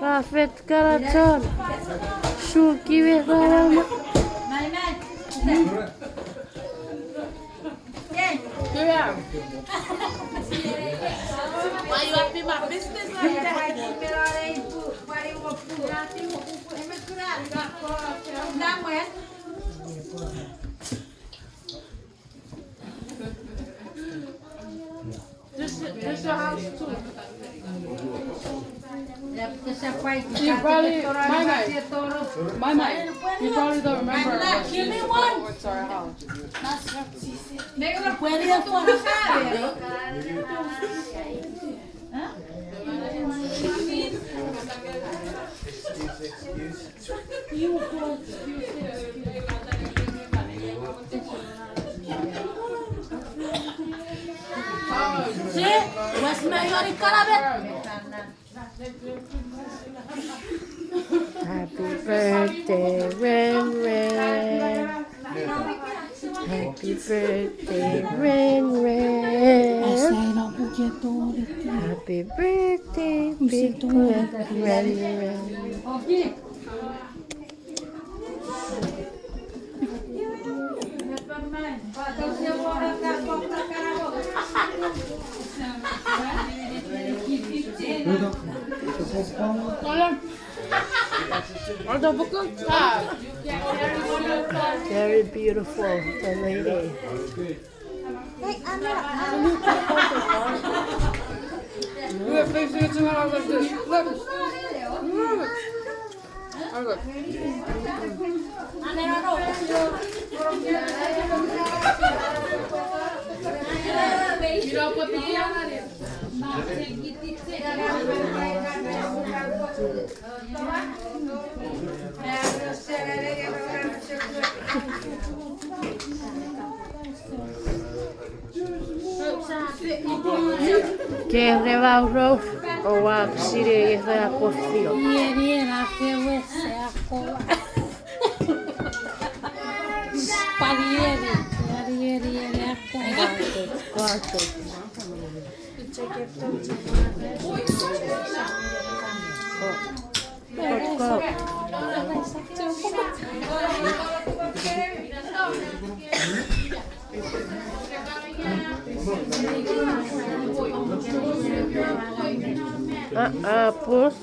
Afet Karacan, Chuukese Rama. Why you up in my business like that? This your house too. You probably, my, you probably don't remember. Give me one. What's our house? See? What's my yori karabe? Happy birthday, Ren Ren. Happy birthday, Ren Ren. Happy birthday, big Ren Ren. Very beautiful, the lady. Look, face it to her like this. Look. You don't put the key on it. Que rebaurou o a sire e a cofio. Ieri che vuesse a cola. Parieri a cola. Quatro. Apple.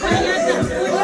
Kaya